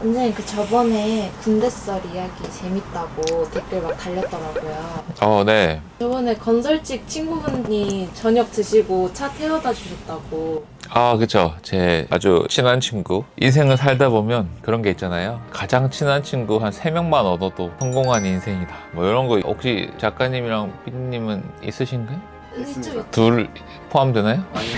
선생님 그 저번에 군대썰 이야기 재밌다고 댓글 막 달렸더라고요. 네. 저번에 건설직 친구분이 저녁 드시고 차 태워다 주셨다고. 그쵸. 제 아주 친한 친구. 인생을 살다 보면 그런 게 있잖아요. 가장 친한 친구 한 3명만 얻어도 성공한 인생이다. 뭐 이런 거 혹시 작가님이랑 피디님은 있으신가요? 있죠. 둘 포함되나요? 아니요.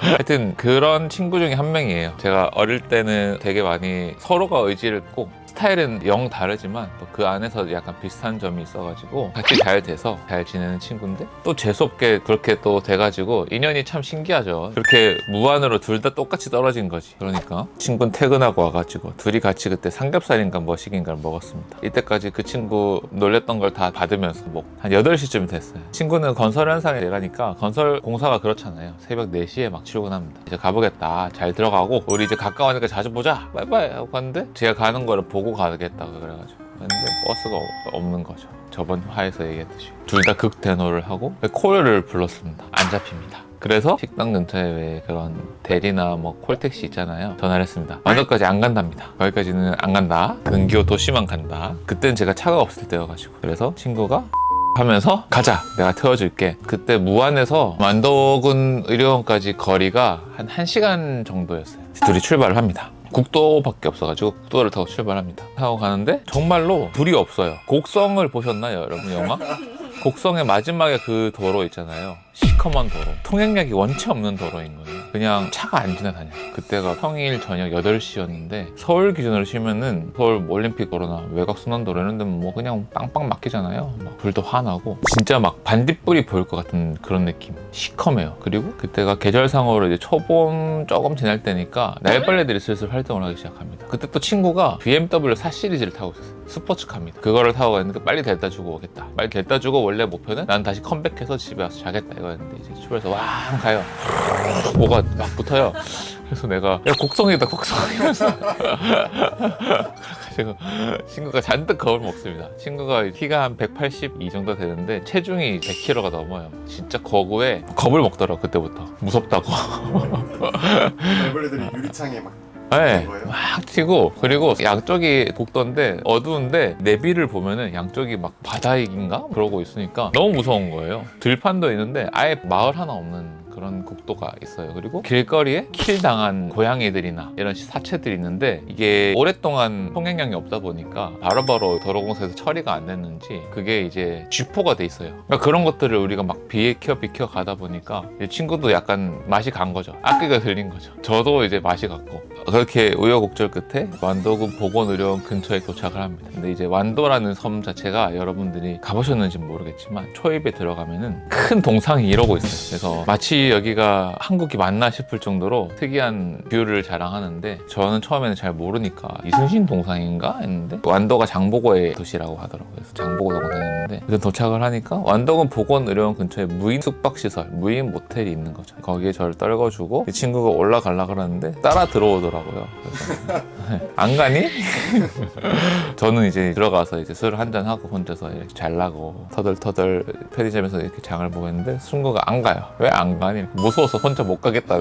하여튼 그런 친구 중에 한 명이에요. 제가 어릴 때는 되게 많이 서로가 의지를 꼭 스타일은 영 다르지만 또 그 안에서 약간 비슷한 점이 있어가지고 같이 잘 돼서 잘 지내는 친구인데 또 재수없게 그렇게 또 돼가지고 인연이 참 신기하죠. 그렇게 무한으로 둘 다 똑같이 떨어진 거지. 그러니까 친구는 퇴근하고 와가지고 둘이 같이 그때 삼겹살인가 뭐식인가를 먹었습니다. 이때까지 그 친구 놀렸던 걸 다 받으면서 먹고 한 8시쯤 됐어요. 친구는 건설 현상에 일하니까 건설 공사가 그렇잖아요. 새벽 4시에 막 출근합니다. 이제 가보겠다. 잘 들어가고 우리 이제 가까우니까 자주 보자. 바이바이 하고 갔는데 제가 가는 거를 보고 가겠다고 그래가지고 근데 버스가 없는 거죠. 저번 화에서 얘기했듯이 둘 다 극대노를 하고 콜을 불렀습니다. 안 잡힙니다. 그래서 식당 근처에 왜 그런 대리나 뭐 콜택시 있잖아요. 전화를 했습니다. 완도까지 안 간답니다. 거기까지는 안 간다. 근교 도시만 간다. 그때는 제가 차가 없을 때여가지고 그래서 친구가 하면서 가자 내가 태워줄게. 그때 무안에서 완도군 의료원까지 거리가 한 1시간 정도였어요. 둘이 출발을 합니다. 국도밖에 없어가지고 국도를 타고 출발합니다. 타고 가는데 정말로 불이 없어요. 곡성을 보셨나요 여러분 영화? 곡성의 마지막에 그 도로 있잖아요. 시커먼 도로. 통행량이 원체 없는 도로인 거예요. 그냥 차가 안 지나다녀요. 그때가 평일 저녁 8시였는데 서울 기준으로 치면은 서울 올림픽 도로나 외곽 순환도로 이런 데는 뭐 그냥 빵빵 막히잖아요. 막 불도 환하고 진짜 막 반딧불이 보일 것 같은 그런 느낌. 시커매요. 그리고 그때가 계절상으로 이제 초봄 조금 지날 때니까 날벌레들이 슬슬 활동을 하기 시작합니다. 그때 또 친구가 BMW 4 시리즈를 타고 있었어요. 스포츠카입니다. 그거를 타고 갔는데 빨리 데려다 주고 오겠다. 빨리 데려다 주고 원래 목표는 난 다시 컴백해서 집에 와서 자겠다 이거였는데 이제 출발해서 왕 가요. 뭐가 막 붙어요. 그래서 내가 야 곡성이다 곡성 이러면서 그래가지고 친구가 잔뜩 겁을 먹습니다. 친구가 키가 한 182 정도 되는데 체중이 100kg가 넘어요. 진짜 거구에 겁을 먹더라고. 그때부터 무섭다고. 벌레들이 유리창에 막 네, 거예요? 막 튀고 그리고 양쪽이 복도인데 어두운데 내비를 보면은 양쪽이 막 바다익인가? 그러고 있으니까 너무 무서운 거예요. 들판도 있는데 아예 마을 하나 없는 그런 국도가 있어요. 그리고 길거리에 킬당한 고양이들이나 이런 사체들이 있는데 이게 오랫동안 통행량이 없다 보니까 바로바로 도로공사에서 처리가 안 됐는지 그게 이제 쥐포가 돼 있어요. 그러니까 그런 것들을 우리가 막 비켜 가다 보니까 친구도 약간 맛이 간 거죠. 악기가 들린 거죠. 저도 이제 맛이 갔고 그렇게 우여곡절 끝에 완도군 보건의료원 근처에 도착을 합니다. 근데 이제 완도라는 섬 자체가 여러분들이 가보셨는지 모르겠지만 초입에 들어가면은 큰 동상이 이러고 있어요. 그래서 마치 여기가 한국이 맞나 싶을 정도로 특이한 뷰를 자랑하는데 저는 처음에는 잘 모르니까 이순신 동상인가 했는데 완도가 장보고의 도시라고 하더라고요. 그래서 장보고 동상이었는데 그래서 도착을 하니까 완도군 보건의료원 근처에 무인 숙박시설, 무인 모텔이 있는 거죠. 거기에 저를 떨궈주고 이 친구가 올라가려고 하는데 따라 들어오더라고요. 그래서 안 가니? 저는 이제 들어가서 이제 술 한잔 하고 혼자서 이렇게 잘라고 터덜터덜 편의점에서 이렇게 장을 보고 있는데 순구가 안 가요. 왜 안 가니? 무서워서 혼자 못 가겠다.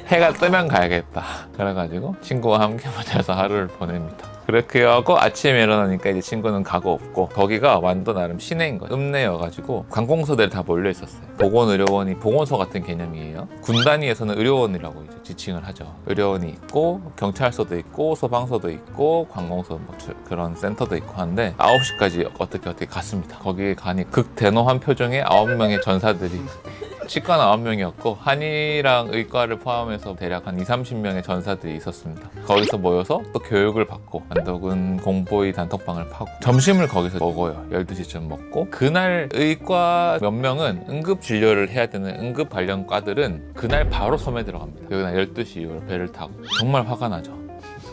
해가 뜨면 가야겠다. 그래가지고 친구와 함께 만나서 하루를 보냅니다. 그렇게 하고 아침에 일어나니까 이제 친구는 가고 없고 거기가 완도 나름 시내인 거예요. 읍내여가지고 관공서들이 다 몰려 있었어요. 보건의료원이 보건소 같은 개념이에요. 군 단위에서는 의료원이라고 이제 지칭을 하죠. 의료원이 있고 경찰서도 있고 소방서도 있고 관공서 뭐 그런 센터도 있고 한데 9시까지 어떻게 갔습니다. 거기 가니 극대노한 표정의 9명의 전사들이 치과는 9명이었고 한의랑 의과를 포함해서 대략 한 20-30명의 전사들이 있었습니다. 거기서 모여서 또 교육을 받고 완도군 공보의 단톡방을 파고 점심을 거기서 먹어요. 12시쯤 먹고 그날 의과 몇 명은 응급 진료를 해야 되는 응급 관련 과들은 그날 바로 섬에 들어갑니다. 그날 12시 이후로 배를 타고 정말 화가 나죠.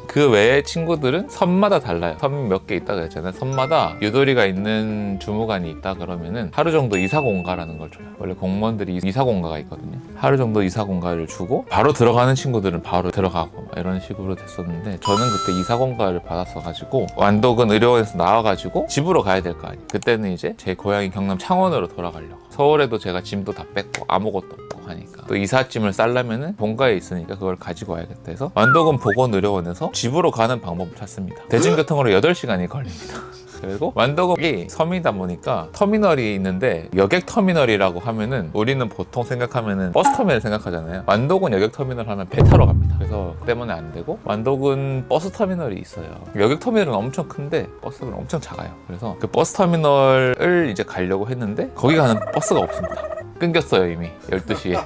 그 외에 친구들은 섬마다 달라요. 섬이 몇 개 있다 그랬잖아요. 섬마다 유도리가 있는 주무관이 있다 그러면은 하루 정도 이사공가라는 걸 줘요. 원래 공무원들이 이사공가가 있거든요. 하루 정도 이사공가를 주고 바로 들어가는 친구들은 바로 들어가고 이런 식으로 됐었는데 저는 그때 이사공가를 받았어가지고 완도군 의료원에서 나와가지고 집으로 가야 될 거 아니에요. 그때는 이제 제 고향이 경남 창원으로 돌아가려고 서울에도 제가 짐도 다 뺐고 아무것도 없고 하니까 또 이삿짐을 싸려면은 본가에 있으니까 그걸 가지고 와야겠다 해서 완도군 보건의료원에서 집으로 가는 방법을 찾습니다. 대중교통으로 8시간이 걸립니다. 그리고 완도국이 섬이다 보니까 터미널이 있는데 여객 터미널이라고 하면은 우리는 보통 생각하면은 버스 터미널 생각하잖아요. 완도군 여객 터미널 하면 배 타러 갑니다. 그래서 그 때문에 안 되고 완도군 버스 터미널이 있어요. 여객 터미널은 엄청 큰데 버스는 엄청 작아요. 그래서 그 버스 터미널을 이제 가려고 했는데 거기 가는 버스가 없습니다. 끊겼어요 이미 12시에.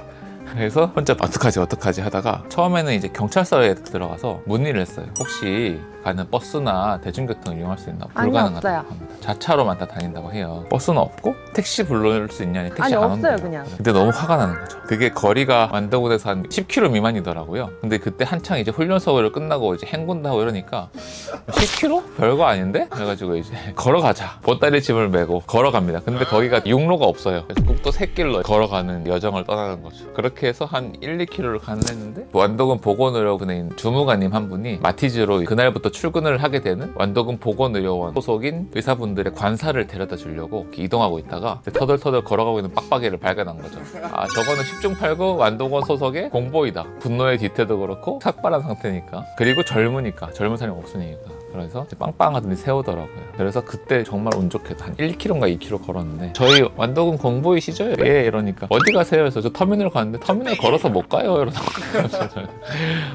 그래서 혼자 어떡하지 하다가 처음에는 이제 경찰서에 들어가서 문의를 했어요. 혹시 가는 버스나 대중교통을 이용할 수 있나? 불가능하다고 합니다. 자차로만 다 다닌다고 해요. 버스는 없고 택시 불러줄 수 있냐니 택시 안 온대요. 그냥. 근데 너무 화가 나는 거죠. 그게 거리가 완도군에서 한 10km 미만이더라고요. 근데 그때 한창 이제 훈련소를 끝나고 이제 행군도 하고 이러니까 10km? 별거 아닌데? 그래가지고 이제 걸어가자. 보따리 짐을 메고 걸어갑니다. 근데 거기가 육로가 없어요. 그래서 국도 샛길로 걸어가는 여정을 떠나는 거죠. 그렇게 해서 한 1, 2km를 가는데 완도군 보건의료원인 주무관님 한 분이 마티즈로 그날부터 출근을 하게 되는 완도군 보건의료원 소속인 의사분들의 관사를 데려다 주려고 이동하고 있다가 터덜터덜 걸어가고 있는 빡빡이를 발견한 거죠. 아, 저거는 10중 8구 완도군 소속의 공보이다. 분노의 뒤태도 그렇고 삭발한 상태니까, 그리고 젊으니까, 젊은 사람이 없으니까. 그래서 빵빵하더니 세우더라고요. 그래서 그때 정말 운 좋게 한 1km인가 2km 걸었는데 저희 완도군 공보이시죠? 예, 이러니까 어디 가세요? 그래서 저 터미널 가는데 터미널 걸어서 못 가요? 이러더라고요.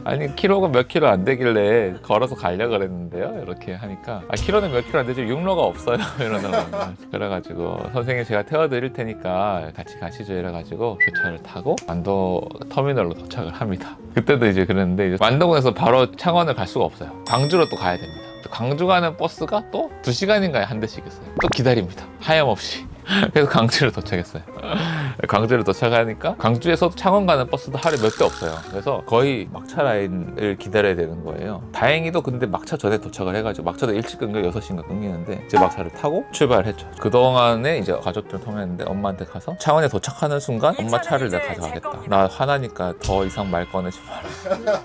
아니 키로가 몇 킬로 안 되길래 걸어서 가려고 그랬는데요? 이렇게 하니까 아 키로는 몇 킬로 안 되죠? 육로가 없어요. 이러더라고요. 그래가지고 선생님 제가 태워드릴 테니까 같이 가시죠. 이래가지고 그 차를 타고 완도 터미널로 도착을 합니다. 그때도 이제 그랬는데 이제 완도군에서 바로 창원을 갈 수가 없어요. 광주로 또 가야 됩니다. 광주 가는 버스가 또 2시간인가에 한 대씩 있어요. 또 기다립니다. 하염없이. 그래서 광주를 도착했어요. 광주를 도착하니까 광주에서도 창원 가는 버스도 하루에 몇 대 없어요. 그래서 거의 막차 라인을 기다려야 되는 거예요. 다행히도 근데 막차 전에 도착을 해가지고 막차도 일찍 끊겨 6시인가 끊기는데 이제 막차를 타고 출발을 했죠. 그동안에 이제 가족들 통화했는데 엄마한테 가서 창원에 도착하는 순간 엄마 차를 내가 가져가겠다. 나 화나니까 더 이상 말 꺼내지 마라.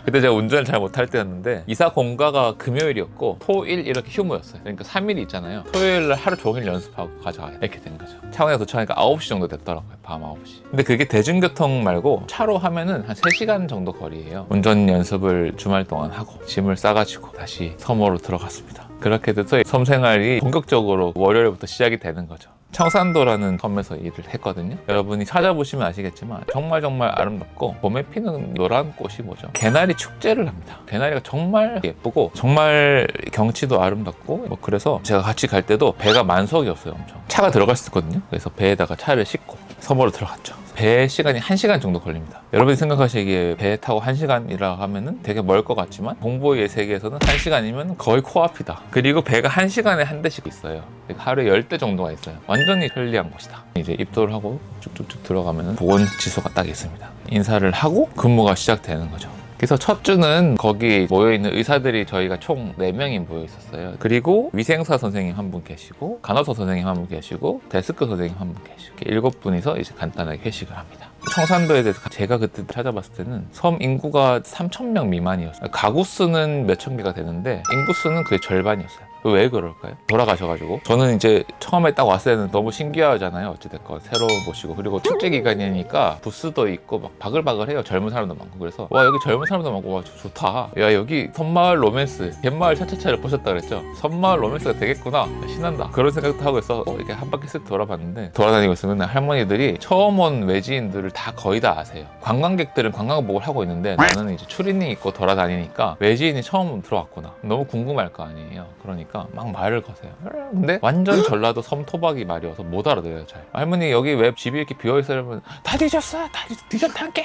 그때 제가 운전을 잘 못할 때였는데 이사 공가가 금요일이었고 토일 이렇게 휴무였어요. 그러니까 3일이 있잖아요. 토요일 날 하루 종일 연습하고 가져가요. 이렇게 된 거죠. 창원에 도착하니까 9시 정도 됐더라고요. 밤 9시. 근데 그게 대중교통 말고 차로 하면은 한 3시간 정도 거리예요. 운전 연습을 주말 동안 하고 짐을 싸가지고 다시 섬으로 들어갔습니다. 그렇게 돼서 섬 생활이 본격적으로 월요일부터 시작이 되는 거죠. 청산도라는 섬에서 일을 했거든요. 여러분이 찾아보시면 아시겠지만 정말 아름답고 봄에 피는 노란 꽃이 뭐죠? 개나리 축제를 합니다. 개나리가 정말 예쁘고 정말 경치도 아름답고 뭐 그래서 제가 같이 갈 때도 배가 만석이었어요. 엄청 차가 들어갈 수 있거든요. 그래서 배에다가 차를 싣고 섬으로 들어갔죠. 배 시간이 1시간 정도 걸립니다. 여러분이 생각하시기에 배 타고 1시간이라 하면은 되게 멀 것 같지만 공보의 세계에서는 1시간이면 거의 코앞이다. 그리고 배가 1시간에 한 대씩 있어요. 하루에 10대 정도가 있어요. 완전히 편리한 곳이다. 이제 입도를 하고 쭉쭉쭉 들어가면 보건지소가 딱 있습니다. 인사를 하고 근무가 시작되는 거죠. 그래서 첫 주는 거기 모여있는 의사들이 저희가 총 4명이 모여 있었어요. 그리고 위생사 선생님 한 분 계시고 간호사 선생님 한 분 계시고 데스크 선생님 한 분 계시고 7분이서 이제 간단하게 회식을 합니다. 청산도에 대해서 제가 그때 찾아봤을 때는 섬 인구가 3,000명 미만이었어요. 가구 수는 몇천 개가 되는데 인구 수는 그게 절반이었어요. 왜 그럴까요? 돌아가셔가지고 저는 이제 처음에 딱 왔을 때는 너무 신기하잖아요. 어찌됐건 새로운 곳이고 그리고 축제 기간이니까 부스도 있고 막 바글바글해요. 젊은 사람도 많고 그래서 와 여기 젊은 사람도 많고 와 좋다. 야 여기 섬마을 로맨스 갯마을 차차차를 보셨다 그랬죠? 섬마을 로맨스가 되겠구나. 신난다. 그런 생각도 하고 있어 이렇게 한 바퀴 쓱 돌아봤는데 돌아다니고 있으면 할머니들이 처음 온 외지인들을 다 거의 다 아세요. 관광객들은 관광복을 하고 있는데 나는 이제 추리닝 입고 돌아다니니까 외지인이 처음 들어왔구나. 너무 궁금할 거 아니에요. 그러니까 막 말을 거세요. 근데 완전 전라도 섬토박이 말이어서 못 알아들어요. 잘. 할머니 여기 왜 집이 이렇게 비어있어요? 이러면 다 뒤졌어. 다 뒤졌단게.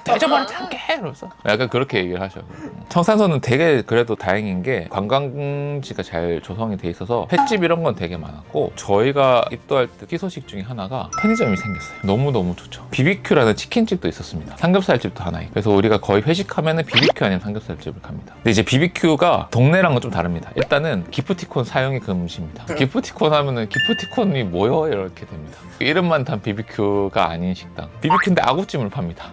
뒤져버렸단게. 이러면서 약간 그렇게 얘기를 하셔. 청산도는 되게 그래도 다행인 게 관광지가 잘 조성이 돼 있어서 횟집 이런 건 되게 많았고 저희가 입도할 때 희소식 중에 하나가 편의점이 생겼어요. 너무너무 좋죠. BBQ라는 치킨집도 있었습니다. 삼겹살집도 하나 있고. 그래서 우리가 거의 회식하면은 BBQ 아니면 삼겹살집을 갑니다. 근데 이제 BBQ가 동네랑은 좀 다릅니다. 일단은 기프티콘 사용이 금지입니다. 기프티콘 하면은 기프티콘이 뭐요? 이렇게 됩니다. 이름만 단 BBQ가 아닌 식당. BBQ인데 아구찜을 팝니다.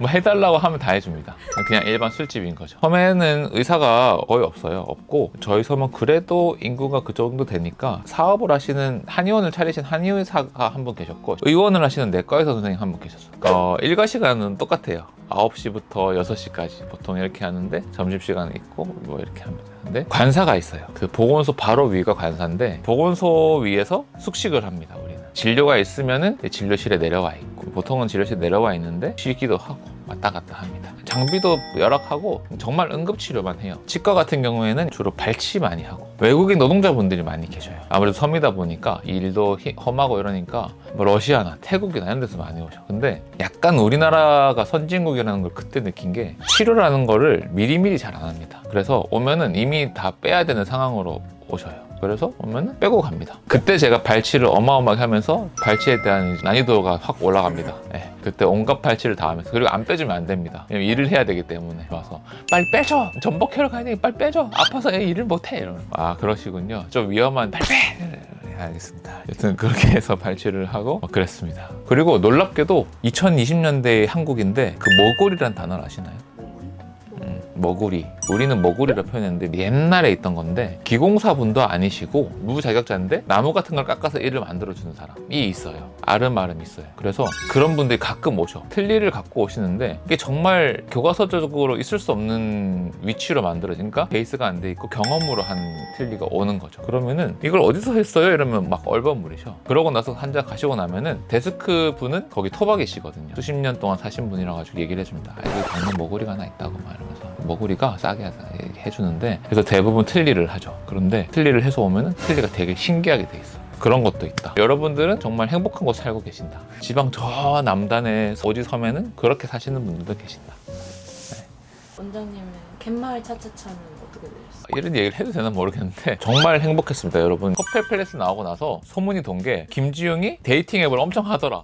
뭐 해달라고 하면 다 해줍니다. 그냥 일반 술집인 거죠. 거죠. 섬에는 의사가 거의 없고 저희 섬은 그래도 인구가 그 정도 되니까 사업을 하시는 한의원을 차리신 한의사가 한 분 계셨고 의원을 하시는 내과 의사 선생님 한 분 계셨어요. 일과 시간은 똑같아요. 9시부터 6시까지 보통 이렇게 하는데 점심시간은 있고 뭐 이렇게 합니다. 근데 관사가 있어요. 그 보건소 바로 위가 관사인데 보건소 위에서 숙식을 합니다. 우리는 진료가 있으면은 진료실에 내려와 있고 보통은 진료실에 내려와 있는데 쉬기도 하고 왔다 갔다 합니다. 장비도 열악하고 정말 응급치료만 해요. 치과 같은 경우에는 주로 발치 많이 하고 외국인 노동자분들이 많이 계셔요. 아무래도 섬이다 보니까 일도 험하고 이러니까 뭐 러시아나 태국이나 이런 데서 많이 오셔. 근데 약간 우리나라가 선진국이라는 걸 그때 느낀 게 치료라는 거를 미리미리 잘 안 합니다. 그래서 오면은 이미 다 빼야 되는 상황으로 오셔요. 그래서 오면 빼고 갑니다. 그때 제가 발치를 어마어마하게 하면서 발치에 대한 난이도가 확 올라갑니다. 네, 그때 온갖 발치를 다 하면서 그리고 안 빼주면 안 됩니다. 왜냐면 일을 해야 되기 때문에. 와서 빨리 빼줘! 전복회로 가야 되니 빨리 빼줘! 아파서 얘 일을 못해! 이러면 그러시군요. 좀 위험한 빨리 빼! 네, 알겠습니다. 여튼 그렇게 해서 발치를 하고 그랬습니다. 그리고 놀랍게도 2020년대의 한국인데 그 머골이란 단어를 아시나요? 머구리. 우리는 머구리라 표현했는데 옛날에 있던 건데 기공사분도 아니시고 무자격자인데 나무 같은 걸 깎아서 일을 만들어주는 사람이 있어요. 아름아름 있어요. 그래서 그런 분들이 가끔 오셔. 틀니를 갖고 오시는데 이게 정말 교과서적으로 있을 수 없는 위치로 만들어지니까 베이스가 안 돼 있고 경험으로 한 틀니가 오는 거죠. 그러면은 이걸 어디서 했어요? 이러면 막 얼버무리셔. 그러고 나서 한자 가시고 나면은 데스크 분은 거기 토박이시거든요. 수십 년 동안 사신 분이라 가지고 얘기를 해줍니다. 여기 방금 머구리가 하나 있다고 막 이러면서 머구리가 싸게 해주는데 그래서 대부분 틀니를 하죠. 그런데 틀니를 해서 오면은 틀니가 되게 신기하게 돼 있어. 그런 것도 있다. 여러분들은 정말 행복한 곳 살고 계신다. 지방 저 남단의 오지 섬에는 그렇게 사시는 분들도 계신다. 원장님은 갯마을 차차차는 어떻게 되셨어요? 이런 얘기를 해도 되나 모르겠는데 정말 행복했습니다. 여러분 커플 팰리스 나오고 나서 소문이 돈 게 김지웅이 데이팅 앱을 엄청 하더라.